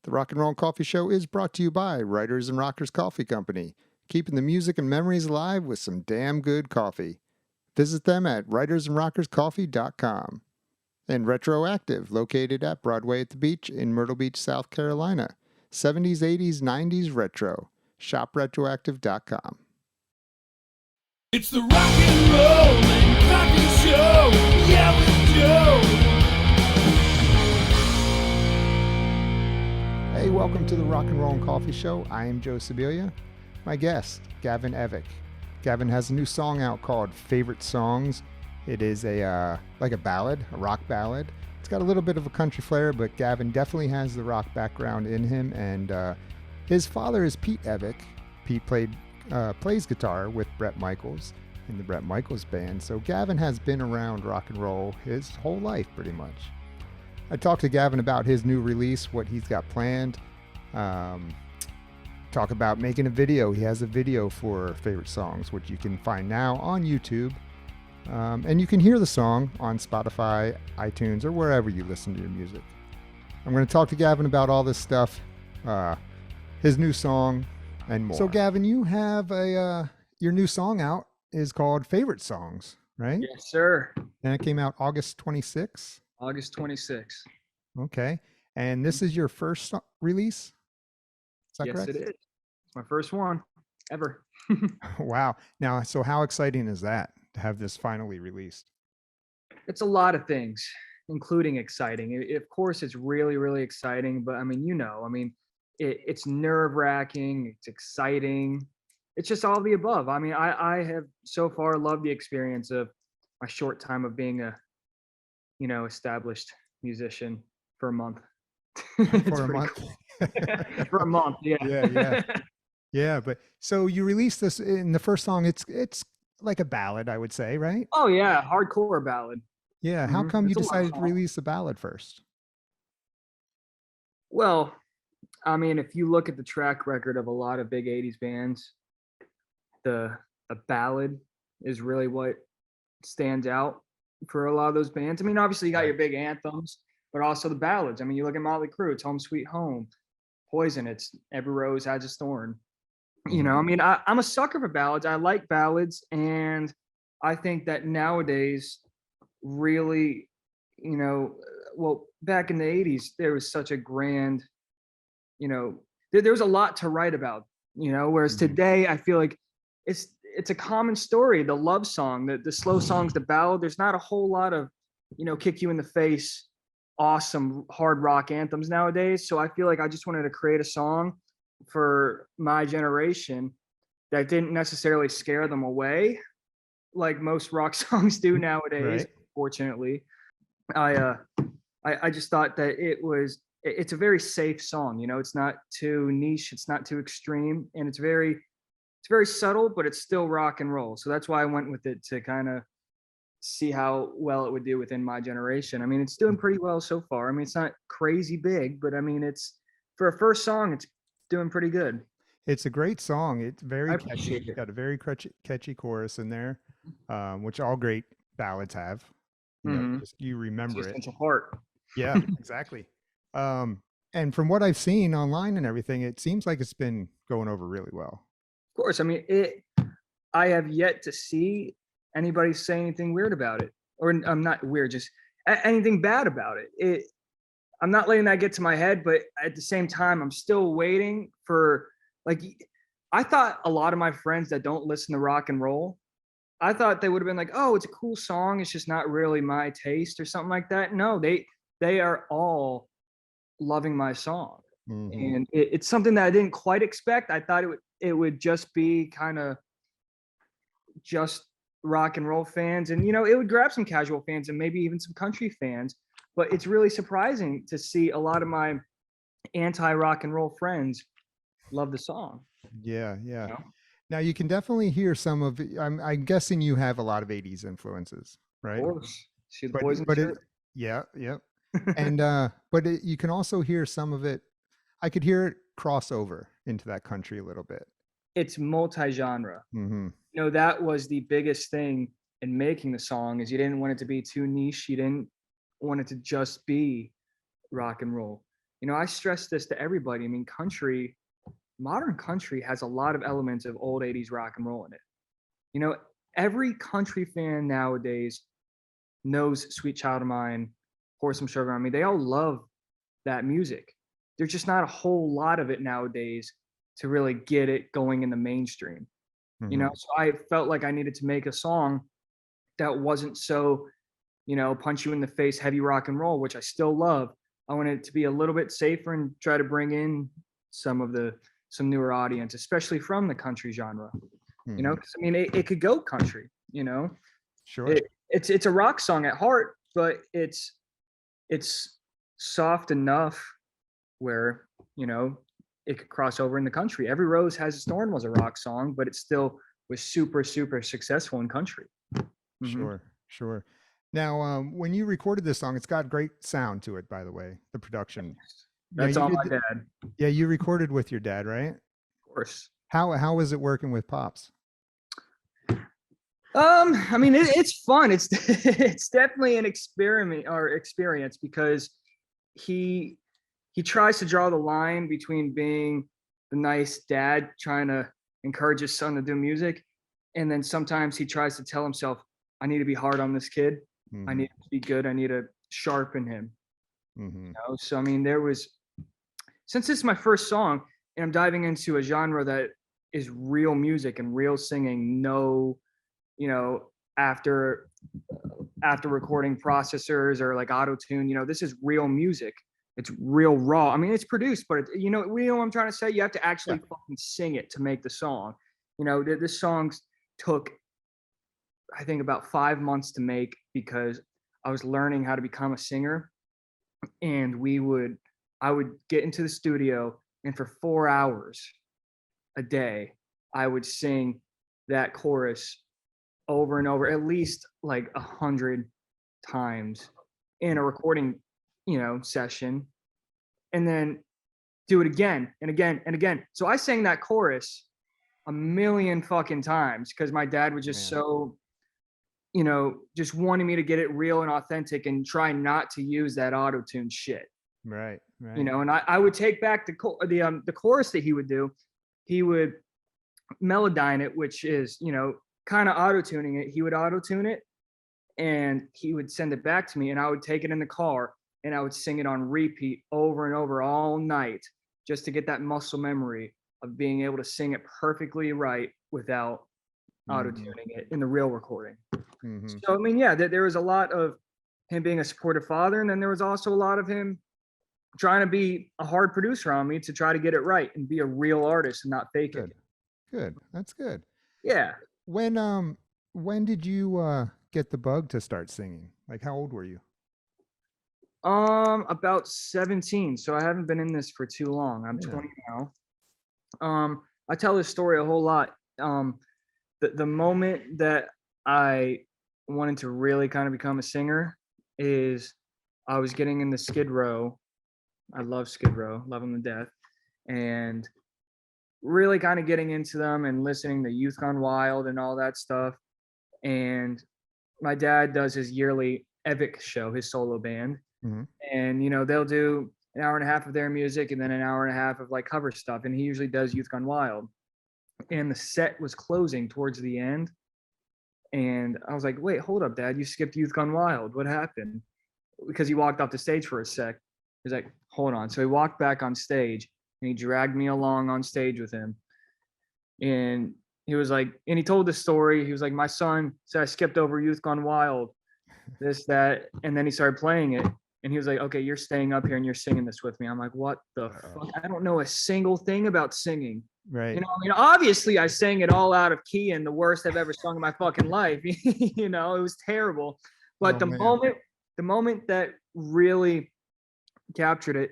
The Rock and Roll Coffee Show is brought to you by Writers and Rockers Coffee Company, keeping the music and memories alive with some damn good coffee. Visit them at writersandrockerscoffee.com. And Retroactive, located at Broadway at the Beach in Myrtle Beach, South Carolina. 70s, 80s, 90s retro. ShopRetroactive.com. It's the rock and roll and coffee show. Yeah, we do. Hey, welcome to the Rock and Roll and Coffee Show. I am Joe Sibilia. My guest, Gavin Evick. Gavin has a new song out called Favorite Songs. It is like a ballad, a rock ballad. It's got a little bit of a country flair, but Gavin definitely has the rock background in him. And his father is Pete Evick. Pete plays guitar with Bret Michaels in the Bret Michaels Band. So Gavin has been around rock and roll his whole life, pretty much. I talked to Gavin about his new release, what he's got planned. Talk about making a video. He has a video for Favorite Songs, which you can find now on YouTube. And you can hear the song on Spotify, iTunes, or wherever you listen to your music. I'm going to talk to Gavin about all this stuff, his new song, and more. So, Gavin, you have your new song out is called Favorite Songs, right? Yes, sir. And it came out August 26th. August 26th. Okay. And this is your first release? Is that Yes, correct? it is. It's my first one ever. Wow. Now, so how exciting is that to have this finally released? It's a lot of things, including exciting. Of course, it's really, really exciting. But I mean, it's nerve-wracking. It's exciting. It's just all the above. I mean, I have so far loved the experience of my short time of being a established musician for a month. For a month? Cool. For a month, yeah. Yeah. Yeah, but so you released this in the first song. It's like a ballad, I would say, right? Oh yeah, hardcore ballad. Yeah. How come you It's a love decided to song. release the ballad first? Well, I mean, if you look at the track record of a lot of big 80s bands, the ballad is really what stands out for a lot of those bands. I mean, obviously you got your big anthems, but also the ballads. I mean, you look at Motley Crue, it's Home Sweet Home, Poison, it's Every Rose Has a Thorn. I mean, I'm a sucker for ballads. I like ballads, and I think that nowadays, really, well, back in the 80s, there was such a grand, there was a lot to write about, whereas today I feel like it's a common story. The love song, the slow songs, the ballad, there's not a whole lot of, kick you in the face, awesome hard rock anthems nowadays. So I feel like I just wanted to create a song for my generation that didn't necessarily scare them away like most rock songs do nowadays. Right. Fortunately, I just thought that it's a very safe song. It's not too niche, it's not too extreme, and it's very subtle, but it's still rock and roll. So that's why I went with it, to kind of see how well it would do within my generation. I mean, it's doing pretty well so far. I mean, it's not crazy big, but I mean, it's for a first song, it's doing pretty good. It's a great song. It's very I catchy. appreciate It's it. got a very catchy chorus in there, which all great ballads have. Just you remember it. Essential Heart. Yeah, exactly. And from what I've seen online and everything, it seems like it's been going over really well. Of course, I mean, I have yet to see anybody say anything weird about it, or I'm not weird, just anything bad about it. I'm not letting that get to my head, but at the same time, I'm still waiting for, like, I thought a lot of my friends that don't listen to rock and roll, I thought they would have been like, oh, it's a cool song, it's just not really my taste or something like that. No, they are all loving my song. And it's something that I didn't quite expect. I thought it would just be kind of just rock and roll fans, and it would grab some casual fans and maybe even some country fans. But it's really surprising to see a lot of my anti-rock and roll friends love the song. Yeah. Now you can definitely hear some of it. I'm guessing you have a lot of 80s influences, right? Of course. See the But boys in but it, shirt? yeah. And but you can also hear some of it. I could hear it cross over into that country a little bit. It's multi-genre. Mm-hmm. That was the biggest thing in making the song, is you didn't want it to be too niche. You didn't want it to just be rock and roll. I stress this to everybody. I mean, modern country has a lot of elements of old 80s rock and roll in it. Every country fan nowadays knows Sweet Child of Mine, Pour Some Sugar on Me. They all love that music. There's just not a whole lot of it nowadays to really get it going in the mainstream. So I felt like I needed to make a song that wasn't so, punch you in the face, heavy rock and roll, which I still love. I wanted it to be a little bit safer and try to bring in some newer audience, especially from the country genre. Because I mean, it could go country. Sure. It's a rock song at heart, but it's soft enough where it could cross over in the country. Every Rose Has Its Thorn was a rock song, but it still was super, super successful in country. Sure. Now, when you recorded this song, it's got great sound to it, by the way, the production. That's all my dad. Yeah, you recorded with your dad, right? Of course. How was it working with Pops? I mean, it's fun. It's it's definitely an experience because he tries to draw the line between being the nice dad trying to encourage his son to do music, and then sometimes he tries to tell himself, I need to be hard on this kid. I need to be good. I need to sharpen him. So I mean, since this is my first song and I'm diving into a genre that is real music and real singing, no, after recording processors or like auto tune, this is real music. It's real raw. I mean, it's produced, but we know what I'm trying to say. You have to actually fucking sing it to make the song. This song took, I think, about 5 months to make because I was learning how to become a singer, and I would get into the studio, and for 4 hours a day, I would sing that chorus over and over, at least like 100 times in a recording, session, and then do it again and again and again. So I sang that chorus a million fucking times because my dad was just so, just wanting me to get it real and authentic and try not to use that auto-tune shit. Right. And I would take back the chorus that he would do. He would melodyne it, which is, kind of auto-tuning it. He would auto-tune it and he would send it back to me, and I would take it in the car and I would sing it on repeat over and over all night just to get that muscle memory of being able to sing it perfectly right without auto-tuning it in the real recording. So I mean, yeah, there was a lot of him being a supportive father, and then there was also a lot of him trying to be a hard producer on me to try to get it right and be a real artist and not fake it. Good. That's good. Yeah. When did you get the bug to start singing? Like, how old were you? About 17. So I haven't been in this for too long. I'm 20 now. I tell this story a whole lot. The moment that I wanted to really kind of become a singer is I was getting into Skid Row. I love Skid Row, love them to death, and really kind of getting into them and listening to Youth Gone Wild and all that stuff. And my dad does his yearly Evic show, his solo band. And, they'll do an hour and a half of their music and then an hour and a half of like cover stuff. And he usually does Youth Gone Wild. And the set was closing towards the end. And I was like, wait, hold up, Dad, you skipped Youth Gone Wild. What happened? Because he walked off the stage for a sec. He's like, hold on. So he walked back on stage and he dragged me along on stage with him. And he was like, and he told the story. He was like, my son said I skipped over Youth Gone Wild, this, that. And then he started playing it. And he was like, okay, you're staying up here and you're singing this with me. I'm like, what the fuck? I don't know a single thing about singing. Right. I mean, obviously I sang it all out of key and the worst I've ever sung in my fucking life. It was terrible. But the moment that really captured it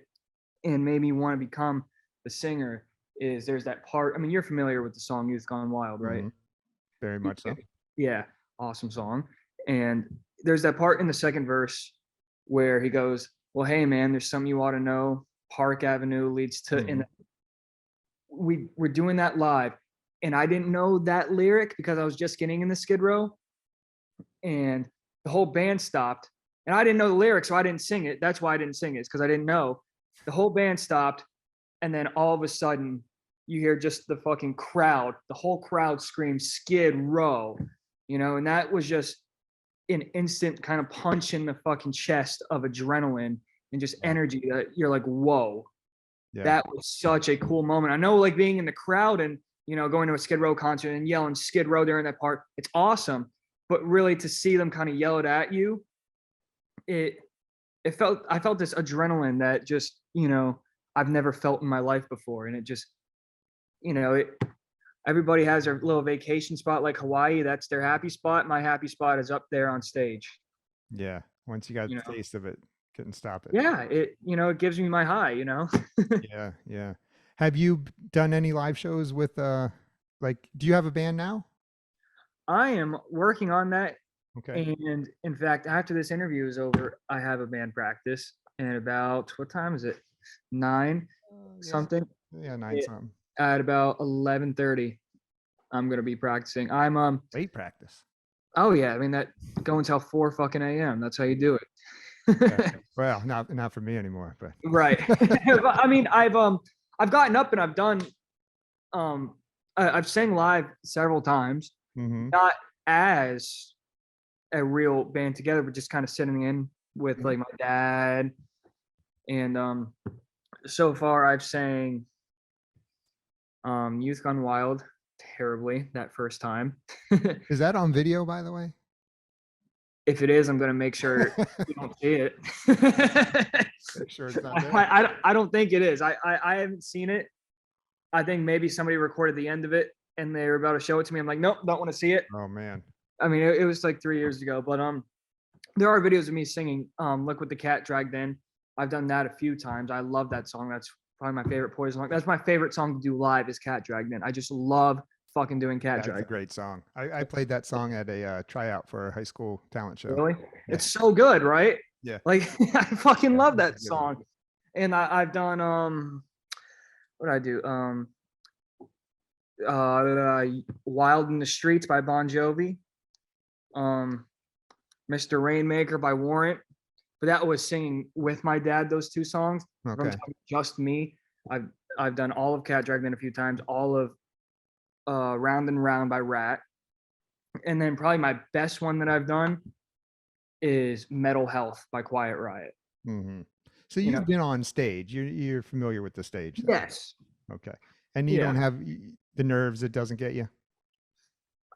and made me want to become the singer is there's that part. I mean, you're familiar with the song Youth Gone Wild, right? Very much so. Yeah. Awesome song. And there's that part in the second verse where he goes, well, hey man, there's something you ought to know. Park Avenue leads to, and we're doing that live. And I didn't know that lyric because I was just getting in the Skid Row, and the whole band stopped and I didn't know the lyrics. So I didn't sing it. That's why I didn't sing it. It's because I didn't know. the whole band stopped, and then all of a sudden you hear just the fucking crowd, the whole crowd scream Skid Row, and that was just an instant kind of punch in the fucking chest of adrenaline and just energy that you're like, whoa, that was such a cool moment. I know, like, being in the crowd and, going to a Skid Row concert and yelling Skid Row during that part, it's awesome. But really to see them kind of yell it at you, I felt this adrenaline that just, I've never felt in my life before. And it just, everybody has their little vacation spot, like Hawaii. That's their happy spot. My happy spot is up there on stage. Yeah. Once you got the taste of it, couldn't stop it. Yeah. It gives me my high, Yeah. Yeah. Have you done any live shows with, do you have a band now? I am working on that. Okay. And in fact, after this interview is over, I have a band practice. And about, what time is it? 9 something? Yeah, 9 something. At about 11:30, I'm gonna be practicing. I'm late practice. Oh yeah, I mean that go until 4 fucking a.m. That's how you do it. Yeah. Well, not for me anymore, but right. I mean, I've gotten up and I've done I've sang live several times, not as a real band together, but just kind of sitting in with like my dad. And so far I've sang Youth Gone Wild terribly that first time. Is that on video, by the way? If it is, I'm gonna make sure you don't see it. Make sure it's not there. I don't think it is. I haven't seen it. I think maybe somebody recorded the end of it and they were about to show it to me. I'm like, nope, don't want to see it. Oh man. I mean, it was like 3 years ago, but there are videos of me singing Look What the Cat Dragged In. I've done that a few times. I love that song. That's probably my favorite Poison song. That's my favorite song to do live is Cat Dragged In. I just love fucking doing Cat Dragged In. That's a great song. I played that song at a tryout for a high school talent show. Really? Yeah. It's so good, right? Yeah. Like I fucking love that song. And I've done what did I do? Wild in the Streets by Bon Jovi. Mr. Rainmaker by Warrant. But that was singing with my dad, those two songs. Okay. From Just Me. I've done all of Cat Dragged In a few times, all of Round and Round by Rat. And then probably my best one that I've done is Metal Health by Quiet Riot. Mm-hmm. So you've been on stage. You're familiar with the stage. Though. Yes. Okay. And you don't have the nerves, it doesn't get you?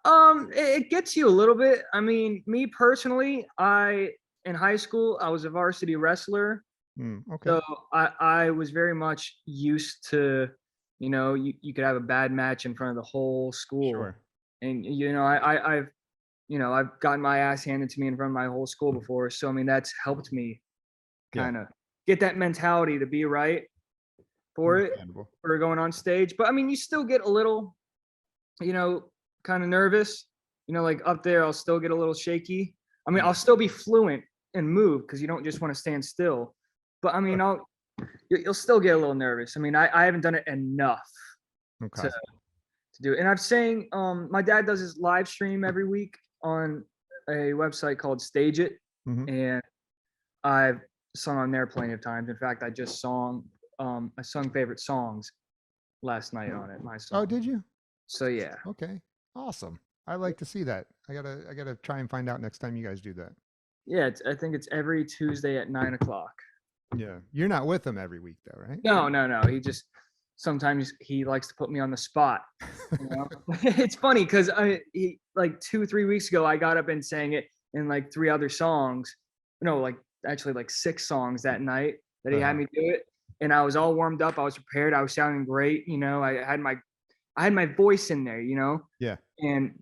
It gets you a little bit. I mean, me personally, in high school, I was a varsity wrestler. Okay. So I was very much used to, you could have a bad match in front of the whole school. Sure. And, I've gotten my ass handed to me in front of my whole school before. So, I mean, that's helped me kind of get that mentality to be right for it, for going on stage. But I mean, you still get a little, kind of nervous, like up there, I'll still get a little shaky. I mean, I'll still be fluent and move because you don't just want to stand still. But I mean, you'll still get a little nervous. I mean, I haven't done it enough to do it. And I've sang, my dad does his live stream every week on a website called Stage It. And I've sung on there plenty of times. In fact, I sung favorite songs last night on it. My song. Oh, did you? So yeah. Okay. Awesome. I like to see that. I gotta try and find out next time you guys do that. Yeah, I think it's every Tuesday at 9:00. Yeah, you're not with him every week though, right? No. He just sometimes he likes to put me on the spot. It's funny because like 2-3 weeks ago I got up and sang it in like 3 other songs. No, like actually like 6 songs that night that he had me do it, and I was all warmed up. I was prepared. I was sounding great. I had my voice in there. Yeah. And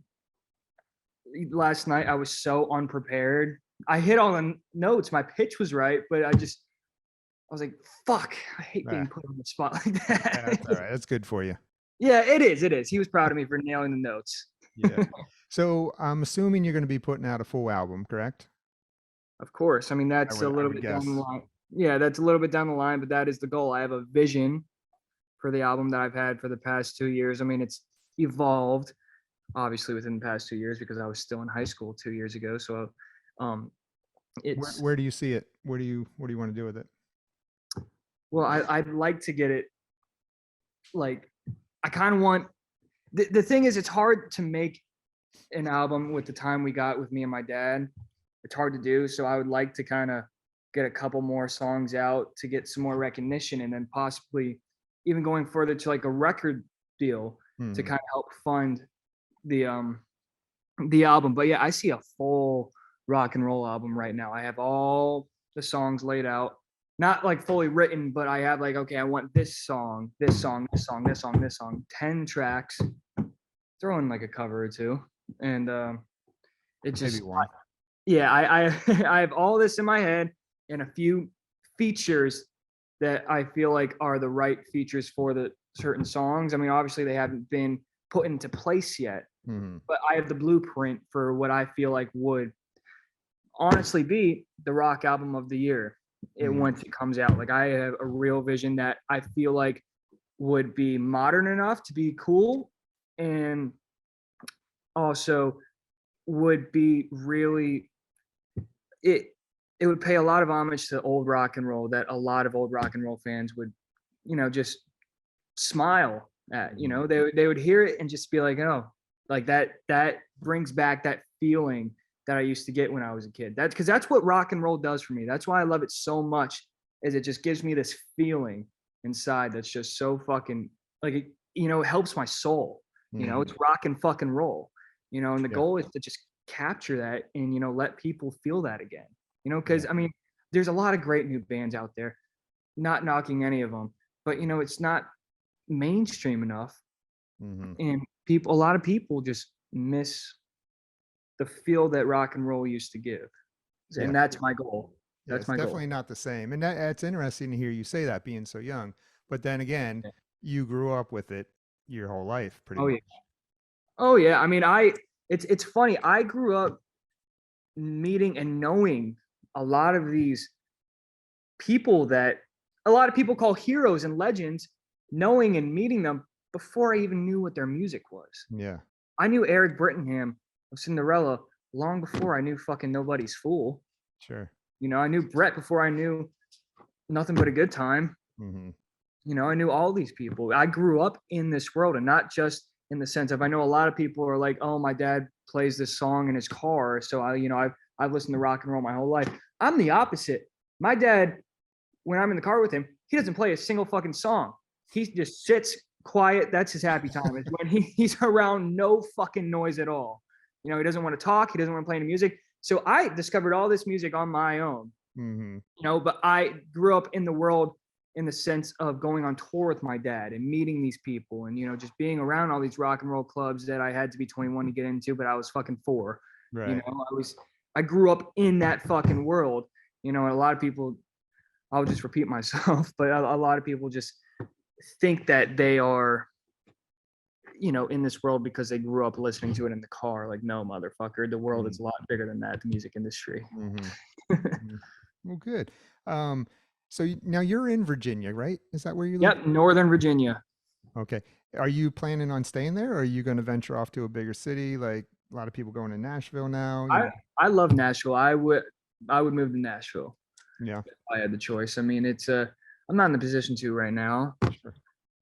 last night I was so unprepared. I hit all the notes. My pitch was right, but I was like, fuck, I hate being put on the spot like that. Yeah, that's all right. That's good for you. Yeah, it is. It is. He was proud of me for nailing the notes. Yeah. So I'm assuming you're going to be putting out a full album, correct? Of course. I mean, that's a little bit down the line. Yeah, that's a little bit down the line, but that is the goal. I have a vision for the album that I've had for the past 2 years. I mean, it's evolved obviously within the past 2 years because I was still in high school 2 years ago. So it's where do you see it? What do you want to do with it? Well, I'd like to get it, like, I kind of want, the thing is, it's hard to make an album with the time we got with me and my dad. It's hard to do. So I would like to kind of get a couple more songs out to get some more recognition, and then possibly even going further to like a record deal to kind of help fund the album. But yeah, I see a full rock and roll album right now. I have all the songs laid out, not like fully written, but I have like, okay, I want this song, this song, this song, this song, this song, 10 tracks, throw in like a cover or two. And it just, Maybe one. yeah, I I have all this in my head and a few features that I feel like are the right features for the certain songs. I mean, obviously they haven't been put into place yet, but I have the blueprint for what I feel like would honestly be the rock album of the year. Once it comes out, like I have a real vision that I feel like would be modern enough to be cool, and also would be really, it would pay a lot of homage to old rock and roll that a lot of old rock and roll fans would, just smile at. They would hear it and just be like, oh, like that brings back that feeling that I used to get when I was a kid. That's because that's what rock and roll does for me. That's why I love it so much, is it just gives me this feeling inside that's just so fucking, like, it helps my soul. It's rock and fucking roll. And the goal is to just capture that and let people feel that again. Because I mean, there's a lot of great new bands out there, not knocking any of them, but it's not mainstream enough, and a lot of people just miss the feel that rock and roll used to give, and that's my goal. That's my goal. Definitely not the same, and that's interesting to hear you say that, being so young. But then again, you grew up with it your whole life, pretty much. Oh yeah. I mean, it's funny. I grew up meeting and knowing a lot of these people that a lot of people call heroes and legends, knowing and meeting them before I even knew what their music was. Yeah. I knew Eric Brittingham of Cinderella long before I knew fucking Nobody's Fool. Sure. I knew Bret before I knew Nothing But a Good Time. I knew all these people. I grew up in this world, and not just in the sense of, I know a lot of people are like, oh, my dad plays this song in his car, so I've listened to rock and roll my whole life. I'm the opposite. My dad, when I'm in the car with him, he doesn't play a single fucking song. He just sits quiet. That's his happy time. It's when he's around no fucking noise at all. He doesn't want to talk. He doesn't want to play any music. So I discovered all this music on my own. But I grew up in the world in the sense of going on tour with my dad and meeting these people and, just being around all these rock and roll clubs that I had to be 21 to get into, but I was fucking 4. Right. I grew up in that fucking world, and a lot of people, I'll just repeat myself, but a lot of people just think that they are, in this world because they grew up listening to it in the car. Like, no, motherfucker, the world is a lot bigger than that, the music industry. Well, good. So now you're in Virginia, right? Is that where you live? Yep, Northern Virginia. Okay. Are you planning on staying there, or are you going to venture off to a bigger city? Like a lot of people going to Nashville now. I love Nashville. I would move to Nashville. Yeah. If I had the choice. I mean, I'm not in the position to right now,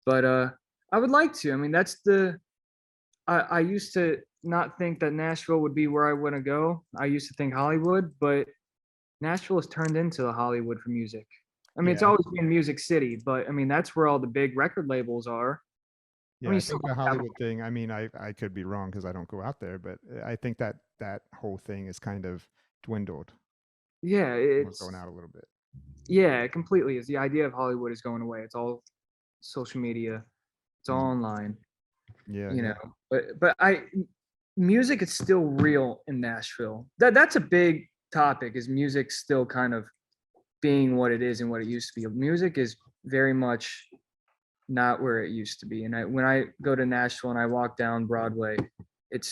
but I would like to. I mean, I used to not think that Nashville would be where I want to go. I used to think Hollywood, but Nashville has turned into the Hollywood for music. I mean, it's always been Music City, but I mean, that's where all the big record labels are. Yeah, I think the Hollywood thing, I mean, I could be wrong because I don't go out there, but I think that whole thing is kind of dwindled. Yeah, it's going out a little bit. Yeah, it completely is. The idea of Hollywood is going away. It's all social media. It's all online. Yeah. But music is still real in Nashville. That's a big topic. Is music still kind of being what it is and what it used to be? Music is very much not where it used to be. And when I go to Nashville and I walk down Broadway, it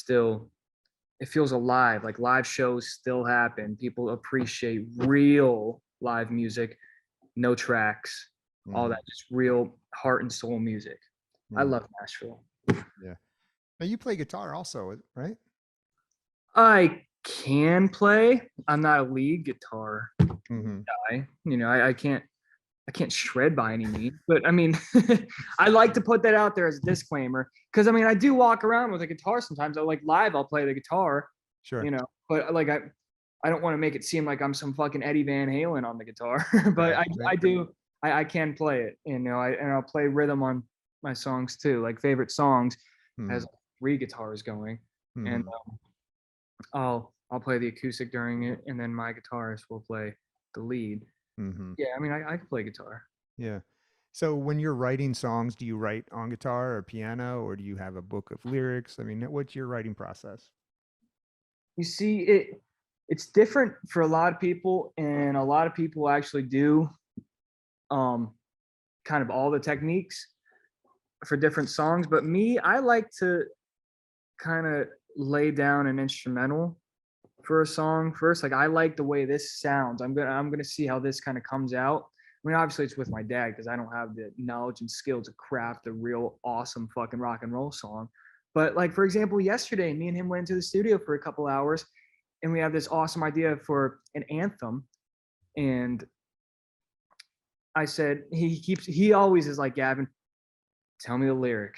feels alive. Like live shows still happen. People appreciate real live music, no tracks, all that, just real heart and soul music. I love Nashville. Yeah. Now you play guitar also, right? I can play. I'm not a lead guitar guy. I can't I can't shred by any means, but I mean, I like to put that out there as a disclaimer because I mean, I do walk around with a guitar sometimes. I like live, I'll play the guitar, Sure. you know, but like I don't want to make it seem like I'm some fucking Eddie Van Halen on the guitar, but I can play it, you know, and I'll play rhythm on my songs too. Like favorite songs has 3 guitars going, and I'll play the acoustic during it, and then my guitarist will play the lead. Yeah, I mean, I can play guitar. Yeah. So when you're writing songs, do you write on guitar or piano, or do you have a book of lyrics? I mean, what's your writing process? You see, it's different for a lot of people, and a lot of people actually do kind of all the techniques for different songs. But me, I like to kind of lay down an instrumental for a song first. Like I like the way this sounds. I'm gonna see how this kind of comes out. I mean, obviously it's with my dad because I don't have the knowledge and skill to craft a real awesome fucking rock and roll song. But like for example, yesterday, me and him went into the studio for a couple hours, and we have this awesome idea for an anthem. And I said, he always is like, Gavin, tell me the lyric.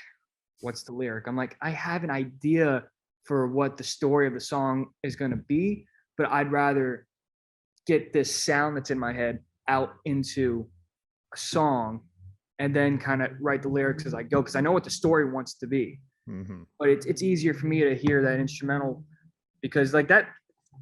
What's the lyric? I'm like, I have an idea for what the story of the song is going to be, but I'd rather get this sound that's in my head out into a song and then kind of write the lyrics as I go, because I know what the story wants to be. But it's easier for me to hear that instrumental because like that,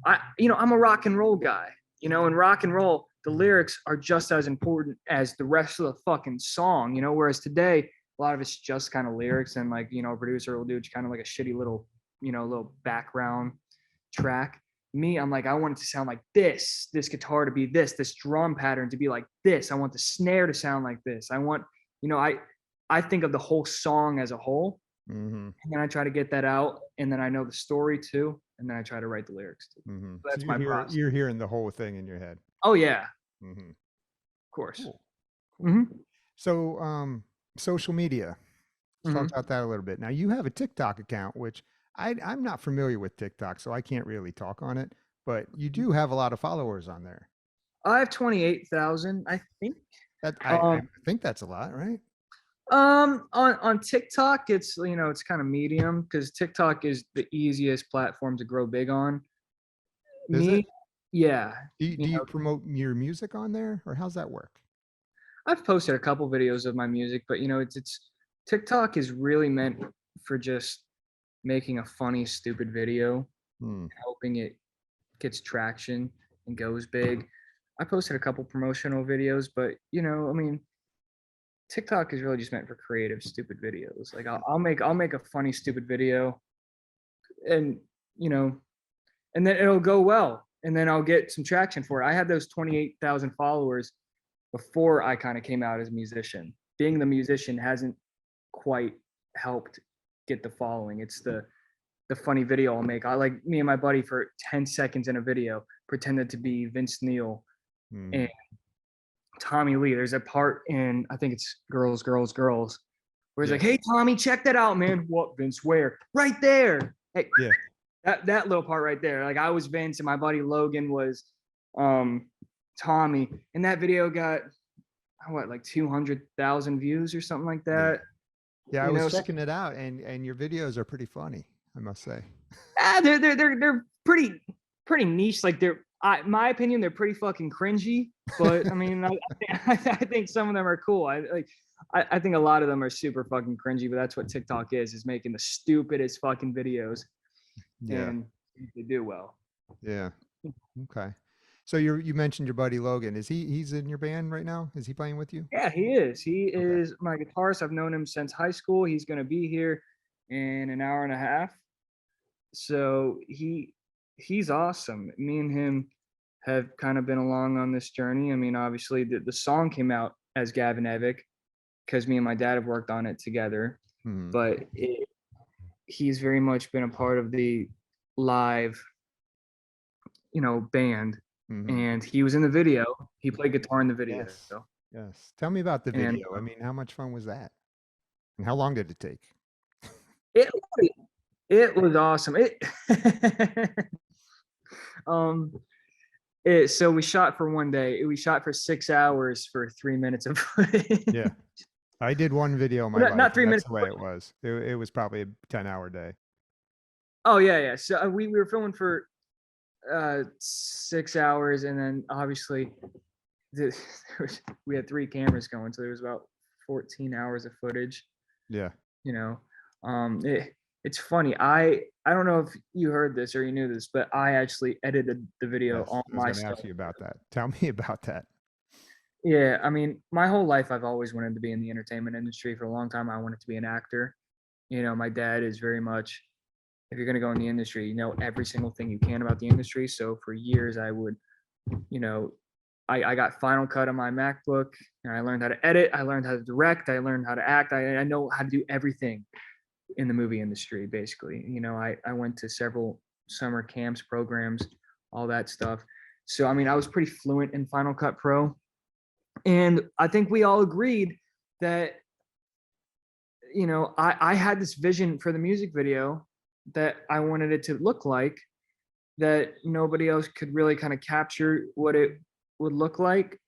I'm a rock and roll guy, in rock and roll, the lyrics are just as important as the rest of the fucking song, whereas today, a lot of it's just kind of lyrics and like, a producer will do kind of like a shitty little, little background track. Me, I'm like, I want it to sound like this guitar to be this drum pattern to be like this. I want the snare to sound like this. I want, I think of the whole song as a whole. And then I try to get that out. And then I know the story too. And then I try to write the lyrics too. So that's my process. You're hearing the whole thing in your head. Oh yeah. Of course. Cool. So, social media. Let's talk about that a little bit. Now you have a TikTok account, which I'm not familiar with TikTok, so I can't really talk on it, but you do have a lot of followers on there. I have 28,000, I think. I think that's a lot, right? On TikTok, it's it's kind of medium because TikTok is the easiest platform to grow big on. Is it? Yeah. Do you promote your music on there, or how's that work? I've posted a couple videos of my music, but it's TikTok is really meant for just making a funny, stupid video, hoping it gets traction and goes big. I posted a couple promotional videos, but I mean, TikTok is really just meant for creative, stupid videos. Like I'll make a funny, stupid video, and and then it'll go well, and then I'll get some traction for it. I had those 28,000 followers before I kind of came out as a musician. Being the musician hasn't quite helped get the following. It's the funny video I'll make. I like me and my buddy for 10 seconds in a video pretended to be Vince Neil and Tommy Lee. There's a part in, I think it's Girls, Girls, Girls, where he's like, hey, Tommy, check that out, man. What, Vince, where? Right there. Hey, that little part right there. Like I was Vince and my buddy Logan was Tommy. And that video got, like 200,000 views or something like that. Yeah, I was checking it out, and your videos are pretty funny, I must say. They're pretty niche. Like my opinion, they're pretty fucking cringy. But I mean, I think some of them are cool. I think a lot of them are super fucking cringy. But that's what TikTok is making the stupidest fucking videos, and they do well. Yeah. Okay. So you mentioned your buddy Logan. He's in your band right now? Is he playing with you? Yeah, he is. He is my guitarist. I've known him since high school. He's going to be here in an hour and a half. So he's awesome. Me and him have kind of been along on this journey. I mean, obviously the song came out as Gavin Evic because me and my dad have worked on it together. But he's very much been a part of the live, band. And he was in the video. He played guitar in the video. Yes. Yes. Tell me about the video. I mean, how much fun was that? And how long did it take? It was awesome. So we shot for one day. We shot for 6 hours for 3 minutes of footage. Yeah. I did one video in my Not- life. not 3 and minutes That's the way it was. It was probably a 10-hour day. Oh yeah. So we were filming for 6 hours, and then obviously we had 3 cameras going, so there was about 14 hours of footage. Yeah. You know, it's funny. I don't know if you heard this or you knew this, but I actually edited the video Yes, all I was going to myself. ask you about that. Tell me about that. Yeah, I mean, my whole life I've always wanted to be in the entertainment industry. For a long time, I wanted to be an actor. You know, my dad is very much, if you're going to go in the industry, you know every single thing you can about the industry. So for years, I would, you know, I got Final Cut on my MacBook, and I learned how to edit. I learned how to direct. I learned how to act. I know how to do everything in the movie industry, basically. You know, I went to several summer camps, programs, all that stuff. So, I mean, I was pretty fluent in Final Cut Pro. And I think we all agreed that, you know, I had this vision for the music video that I wanted it to look like, that nobody else could really kind of capture what it would look like.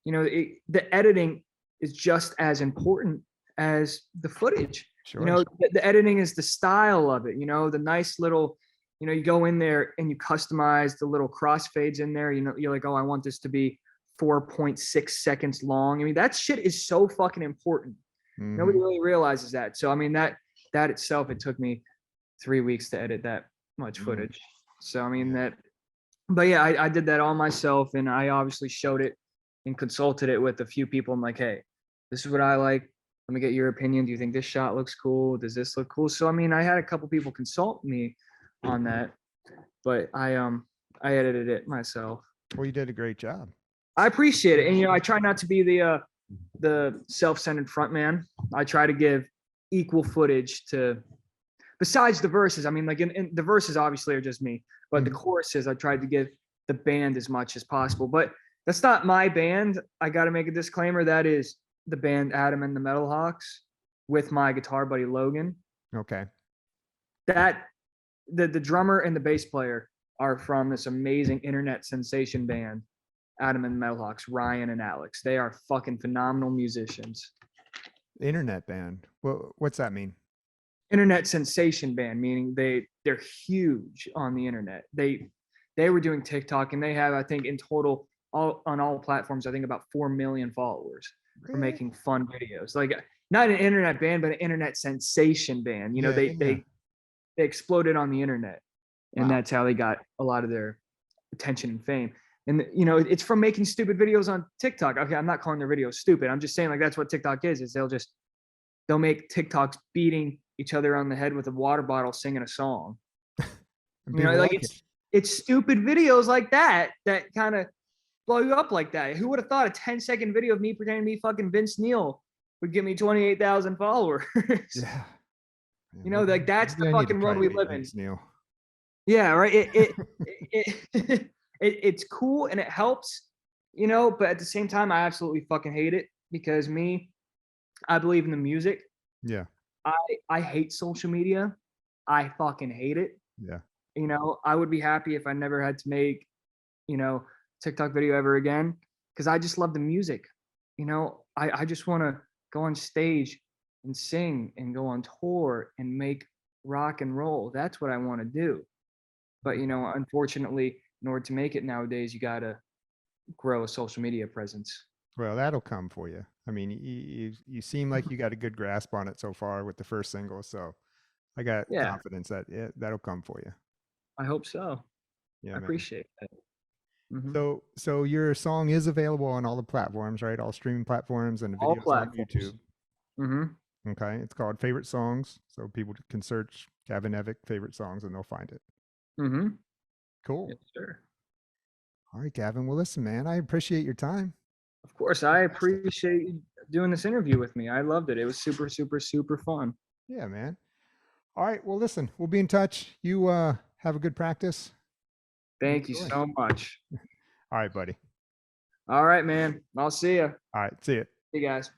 You know, the editing is just as important as the footage. Sure. You know, the editing is the style of it, you know, the nice little, you know, you go in there and you customize the little crossfades in there. You know, you're like, oh, I want this to be 4.6 seconds long. I mean, that shit is so fucking important. Mhm. Nobody really realizes that. So, I mean, that itself, it took me 3 weeks to edit that much footage. So, I mean, but yeah, I did that all myself, and I obviously showed it and consulted it with a few people. I'm like, hey, this is what I like. Let me get your opinion. Do you think this shot looks cool? Does this look cool? So, I mean, I had a couple people consult me on that, but I edited it myself. Well, you did a great job. I appreciate it. And, you know, I try not to be the self-centered front man. I try to give equal footage to, besides the verses. I mean, like in the verses obviously are just me, but the choruses, I tried to give the band as much as possible. But that's not my band. I got to make a disclaimer. That is the band Adam and the Metal Hawks with my guitar buddy Logan. Okay. That the drummer and the bass player are from this amazing internet sensation band, Adam and the Metal Hawks, Ryan and Alex. They are fucking phenomenal musicians. Internet band. What's that mean? Internet sensation band, meaning they're huge on the internet. They were doing TikTok, and they have, I think, in total, on all platforms, I think about 4 million followers for making fun videos. Like, not an internet band, but an internet sensation band. You know, they exploded on the internet, and that's how they got a lot of their attention and fame. And, you know, it's from making stupid videos on TikTok. Okay, I'm not calling their videos stupid. I'm just saying, like, that's what TikTok is they'll make TikToks beating each other on the head with a water bottle singing a song. You know, like it's stupid videos like that kind of blow you up like that. Who would have thought a 10-second video of me pretending to be fucking Vince Neil would give me 28,000 followers? Yeah. You know, like that's the fucking world we live in. Neil. Yeah, right. It's cool and it helps, you know, but at the same time, I absolutely fucking hate it, because I believe in the music. Yeah. I hate social media. I fucking hate it. Yeah. You know, I would be happy if I never had to make, you know, TikTok video ever again, because I just love the music. You know, I just want to go on stage and sing and go on tour and make rock and roll. That's what I want to do. But, you know, unfortunately, in order to make it nowadays, you got to grow a social media presence. Well, that'll come for you. I mean, you seem like you got a good grasp on it so far with the first single. So I got confidence that that'll come for you. I hope so. Yeah, I appreciate that. Mm-hmm. So your song is available on all the platforms, right? All streaming platforms, and the videos on YouTube. Mm-hmm. Okay. It's called Favorite Songs. So people can search Gavin Evic Favorite Songs and they'll find it. Mm-hmm. Cool. Yes, sir. All right, Gavin. Well, listen, man, I appreciate your time. Of course. I appreciate you doing this interview with me. I loved it. It was super, super, super fun. Yeah, man. All right. Well, listen, we'll be in touch. You have a good practice. Thank you so much. All right, buddy. All right, man. I'll see you. All right. See you. See you guys.